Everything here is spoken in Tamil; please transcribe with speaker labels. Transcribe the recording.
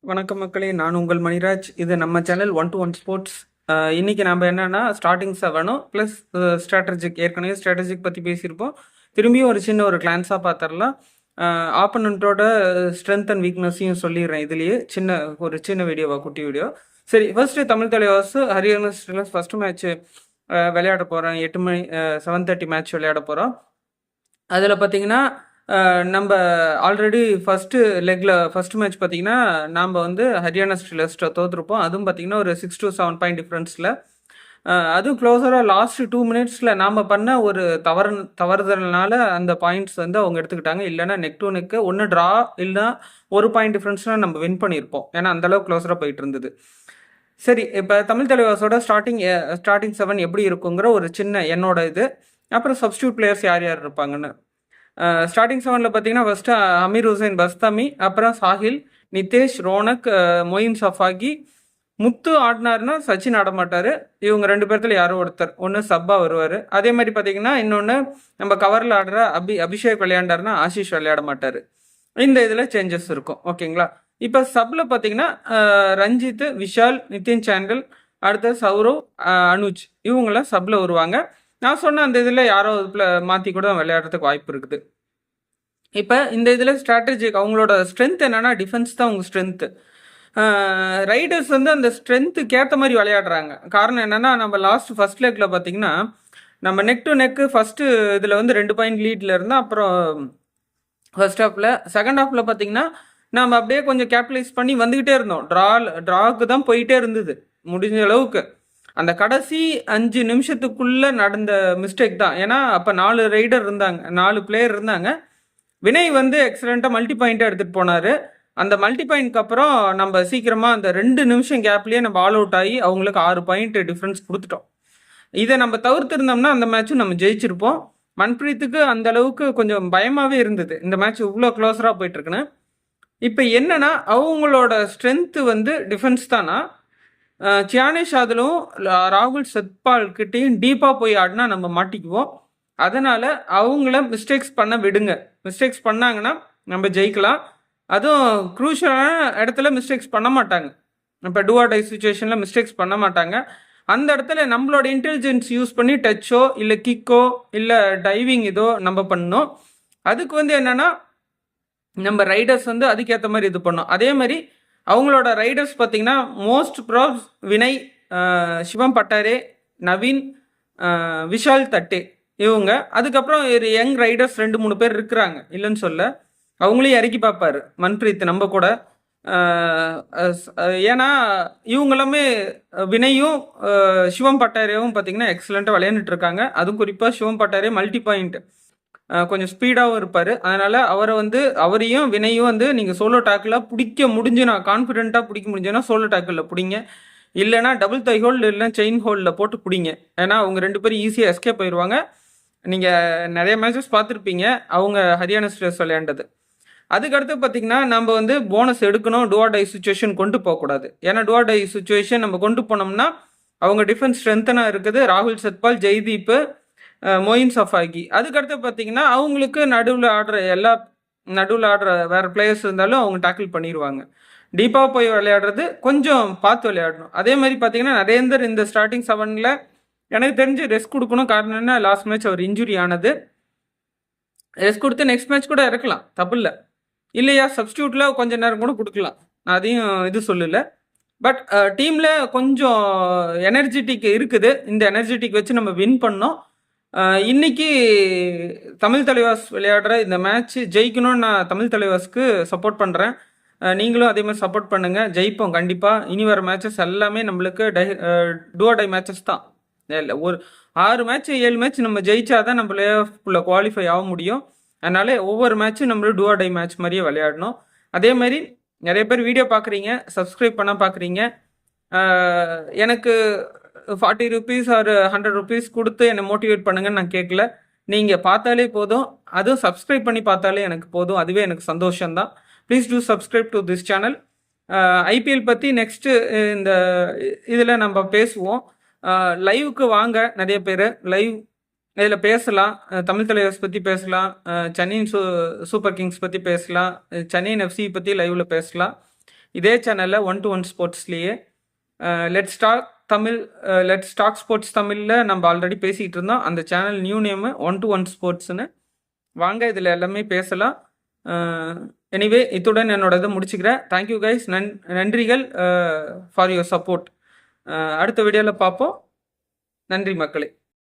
Speaker 1: வணக்கம் மக்களே, நான் உங்கள் மணிராஜ். இது நம்ம சேனல் 1-to-1 ஸ்போர்ட்ஸ். இன்னைக்கு நம்ம என்னன்னா ஸ்டார்டிங் 7 ப்ளஸ் ஸ்ட்ராட்டஜிக். ஏற்கனவே ஸ்ட்ராட்டஜிக் பற்றி பேசியிருப்போம். திரும்பியும் ஒரு சின்ன ஸ்லான்ஸாக பார்த்துடலாம். ஆப்பனண்ட்டோட ஸ்ட்ரென்த் அண்ட் வீக்னஸையும் சொல்லிடுறேன் இதுலேயே. சின்ன வீடியோவா, குட்டி வீடியோ. சரி, first Tamil Thalaivas Haryana Steelers first match விளையாட போகிறோம். 8 மணி 7:30 மேட்ச் விளையாட போகிறோம். அதில் பார்த்தீங்கன்னா நம்ம ஆல்ரெடி ஃபர்ஸ்ட் மேட்ச் பார்த்தீங்கன்னா நாம் வந்து ஹரியானா ஸ்டில்லர்ஸ்ட்டை தோற்றுருப்போம். அதுவும் பார்த்தீங்கன்னா ஒரு 6 to 7 பாயிண்ட் டிஃப்ரென்ஸில். அதுவும் க்ளோஸராக லாஸ்ட் 2 மினிட்ஸில் நாம் பண்ண ஒரு தவறுதல்னால அந்த பாயிண்ட்ஸ் வந்து அவங்க எடுத்துக்கிட்டாங்க. இல்லைன்னா நெக் டு நெக்கு ஒன்று ட்ரா இல்லைனா ஒரு பாயிண்ட் டிஃப்ரென்ஸ்னால் நம்ம வின் பண்ணியிருப்போம். ஏன்னா அந்தளவுக்கு க்ளோஸராக போயிட்டு இருந்தது. சரி, இப்போ தமிழ் தலைவாஸோட ஸ்டார்டிங் 7 எப்படி இருக்குங்கிற ஒரு சின்ன என்னோட இது. அப்புறம் சப்ஸ்டியூட் பிளேயர்ஸ் யார் யார் இருப்பாங்கன்னு. ஸ்டார்டிங் 7ல் பார்த்தீங்கன்னா ஃபஸ்ட்டு அமீர் ஹுசைன் பஸ்தாமி, அப்புறம் சாஹில், நிதேஷ், ரோனக், மொயின் சஃபாகி. முத்து ஆடினார்னா சச்சின் ஆடமாட்டார். இவங்க 2 பேர்த்தில் யாரோ ஒருத்தர் ஒன்று சப்பா வருவார். அதே மாதிரி பார்த்தீங்கன்னா இன்னொன்று நம்ம கவரில் ஆடுற அபிஷேக் விளையாண்டாருன்னா ஆஷிஷ் விளையாட மாட்டார். இந்த இதில் சேஞ்சஸ் இருக்கும். ஓகேங்களா? இப்போ சப்பில் பார்த்தீங்கன்னா ரஞ்சித், விஷால், நிதின் சாண்டல், அடுத்த சௌரவ், அனுஜ் இவங்களாம் சப்பில் வருவாங்க. நான் சொன்ன அந்த இதில் யாரோ மாற்றி கூட விளையாடுறதுக்கு வாய்ப்பு இருக்குது. இப்போ இந்த இதில் ஸ்ட்ராட்டஜிக் அவங்களோட ஸ்ட்ரென்த் என்னென்னா டிஃபென்ஸ் தான் அவங்க ஸ்ட்ரென்த்து. ரைடர்ஸ் வந்து அந்த ஸ்ட்ரென்த்துக்கு ஏற்ற மாதிரி விளையாடுறாங்க. காரணம் என்னென்னா நம்ம ஃபர்ஸ்ட் லெக்கில் பார்த்தீங்கன்னா நம்ம நெக் டு நெக்கு ஃபஸ்ட்டு இதில் வந்து 2 பாயிண்ட் லீடில் இருந்தால் அப்புறம் ஃபர்ஸ்ட் ஹாஃபில். செகண்ட் ஹாஃபில் பார்த்தீங்கன்னா நம்ம அப்படியே கொஞ்சம் கேபிட்டலைஸ் பண்ணி வந்துக்கிட்டே இருந்தோம். ட்ராக்கு தான் போயிட்டே இருந்தது முடிஞ்ச அளவுக்கு. அந்த கடைசி 5 நிமிஷத்துக்குள்ளே நடந்த மிஸ்டேக் தான். ஏன்னா அப்போ 4 ரைடர் இருந்தாங்க, 4 பிளேயர் இருந்தாங்க. வினய் வந்து எக்ஸலண்ட்டாக மல்டி பாயிண்ட்டாக எடுத்துகிட்டு போனார். அந்த மல்டி பாயிண்ட்க்கு அப்புறம் நம்ம சீக்கிரமாக அந்த 2 நிமிஷம் கேப்லேயே நம்ம ஆல் அவுட் ஆகி அவங்களுக்கு 6 பாயிண்ட் டிஃப்ரென்ஸ் கொடுத்துட்டோம். இதை நம்ம தவிர்த்திருந்தோம்னா அந்த மேட்சும் நம்ம ஜெயிச்சிருப்போம். மன்பிரீத்துக்கு அந்த அளவுக்கு கொஞ்சம் பயமாகவே இருந்தது இந்த மேட்ச் இவ்வளோ க்ளோஸராக போயிட்டுருக்குன்னு. இப்போ என்னன்னா அவங்களோட ஸ்ட்ரென்த்து வந்து டிஃபென்ஸ் தானா, சியானேஷ் அதிலும் ராகுல் சத்பால் கிட்டேயும் டீப்பாக போய் ஆடினா நம்ம மாட்டிக்குவோம். அதனால் அவங்கள மிஸ்டேக்ஸ் பண்ண விடுங்க. மிஸ்டேக்ஸ் பண்ணாங்கன்னா நம்ம ஜெயிக்கலாம். அதுவும் க்ரூஷியலான இடத்துல மிஸ்டேக்ஸ் பண்ண மாட்டாங்க. இப்போ டூ ஆர் டை சுச்சுவேஷனில் மிஸ்டேக்ஸ் பண்ண மாட்டாங்க. அந்த இடத்துல நம்மளோட இன்டெலிஜென்ஸ் யூஸ் பண்ணி டச்சோ இல்லை கிக்கோ இல்லை டைவிங் இதோ நம்ம பண்ணணும். அதுக்கு வந்து என்னென்னா நம்ம ரைடர்ஸ் வந்து அதுக்கேற்ற மாதிரி இது பண்ணோம். அதே மாதிரி அவங்களோட ரைடர்ஸ் பார்த்தீங்கன்னா மோஸ்ட் ப்ராப்ஸ் வினய், சிவம் பட்டாரே, நவீன், விஷால் தட்டே இவங்க. அதுக்கப்புறம் ஒரு யங் ரைடர்ஸ் 2-3 பேர் இருக்கிறாங்க, இல்லைன்னு சொல்ல. அவங்களையும் இறக்கி பார்ப்பார் மன்பிரீத் நம்ம கூட. ஏன்னா இவங்களுமே வினையும் சிவம் பட்டாரேவும் பார்த்தீங்கன்னா எக்ஸலண்ட்டாக விளையாண்டுட்டு இருக்காங்க. அதுவும் குறிப்பாக சிவம் பட்டாரே மல்டி பாயிண்ட் கொஞ்சம் ஸ்பீடாகவும் இருப்பார். அதனால் அவரையும் வினையும் வந்து நீங்கள் சோலோ டேக்கில் பிடிக்க முடிஞ்சு, நான் கான்ஃபிடென்ட்டாக பிடிக்க முடிஞ்சேன்னா சோலோ டேக்கில் பிடிங்க. இல்லைனா டபுள் தை ஹோல்டு இல்லைனா செயின் ஹோல்டில் போட்டு பிடிங்க. ஏன்னா அவங்க 2 பேரும் ஈஸியாக எஸ்கேப் ஆயிடுவாங்க. நீங்கள் நிறைய மேட்சஸ் பார்த்துருப்பீங்க அவங்க ஹரியானா ஸ்டில்லர்ஸ் விளையாண்டது. அதுக்கடுத்து பார்த்தீங்கன்னா நம்ம வந்து போனஸ் எடுக்கணும். டூ ஆர் டை சுச்சுவேஷன் கொண்டு போகக்கூடாது. ஏன்னா டூ ஆர் டை சுச்சுவேஷன் நம்ம கொண்டு போனோம்னா அவங்க டிஃபென்ஸ் ஸ்ட்ரென்த்தனாக இருக்குது. ராகுல் சத்பால், ஜெய்தீப், மொயின் சஃபாகி. அதுக்கடுத்து பார்த்தீங்கன்னா அவங்களுக்கு நடுவில் ஆடுற வேறு பிளேயர்ஸ் இருந்தாலும் அவங்க டேக்கிள் பண்ணிடுவாங்க. டீப்பாக போய் விளையாடுறது கொஞ்சம் பார்த்து விளையாடணும். அதே மாதிரி பார்த்தீங்கன்னா நரேந்தர் இந்த ஸ்டார்டிங் 7ல் எனக்கு தெரிஞ்சு ரெஸ்ட் கொடுக்கணும். காரணம் என்ன, லாஸ்ட் மேட்ச் அவர் இன்ஜுரி ஆனது. ரெஸ்ட் கொடுத்து நெக்ஸ்ட் மேட்ச் கூட இறக்கலாம், தப்பு இல்லை. இல்லையா சப்ஸ்டியூட்டில் கொஞ்சம் நேரம் கூட கொடுக்கலாம், நான் அதையும் இது சொல்லலை. பட் டீமில் கொஞ்சம் எனர்ஜெட்டிக் இருக்குது. இந்த எனர்ஜெட்டிக் வச்சு நம்ம வின் பண்ணோம். இன்னைக்கு தமிழ் தலைவாஸ் விளையாடுற இந்த மேட்ச் ஜெயிக்கணும்னு நான் தமிழ் தலைவாஸ்க்கு சப்போர்ட் பண்ணுறேன். நீங்களும் அதே மாதிரி சப்போர்ட் பண்ணுங்கள், ஜெயிப்போம் கண்டிப்பாக. இனி வர மேட்சஸ் எல்லாமே நம்மளுக்கு டூ ஆர் டை மேட்சஸ் தான். இல்லை, ஒரு 6 மேட்ச் 7 மேட்ச் நம்ம ஜெயிச்சாதான் நம்ம பிளே ஆஃப்குள்ளே குவாலிஃபை ஆக முடியும். அதனால ஒவ்வொரு மேட்சும் நம்மளும் டூ ஆர் டை மேட்ச் மாதிரியே விளையாடணும். அதே மாதிரி நிறைய பேர் வீடியோ பார்க்குறீங்க, சப்ஸ்கிரைப் பண்ண பார்க்குறீங்க. எனக்கு 40 rupees ஆர் 100 rupees கொடுத்து என்னை மோட்டிவேட் பண்ணுங்கன்னு நான் கேட்கல. நீங்கள் பார்த்தாலே போதும், அதுவும் சப்ஸ்கிரைப் பண்ணி பார்த்தாலே எனக்கு போதும். அதுவே எனக்கு சந்தோஷம்தான். Please do subscribe to this channel. IPL பற்றி நெக்ஸ்ட்டு இந்த இதில் நம்ம பேசுவோம். லைவுக்கு வாங்க, நிறைய பேர் லைவ் இதில் பேசலாம். தமிழ் தலைவர்ஸ் பற்றி பேசலாம், சென்னை சூப்பர் கிங்ஸ் பற்றி பேசலாம், சென்னை எஃப்சி பற்றி லைவில் பேசலாம். இதே சேனலில் 1-to-1 ஸ்போர்ட்ஸ்லேயே let's talk Tamil, let's talk sports தமிழில் நம்ம ஆல்ரெடி பேசிகிட்டு இருந்தோம். அந்த சேனல் நியூ நேமு 1-to-1 ஸ்போர்ட்ஸ்னு. வாங்க இதில் எல்லாமே பேசலாம். எனிவே இத்துடன் என்னோட இதை முடிச்சுக்கிறேன். தேங்க்யூ கைஸ், நன்றிகள் ஃபார் யுவர் சப்போர்ட். அடுத்த வீடியோவில் பார்ப்போம். நன்றி மக்களே.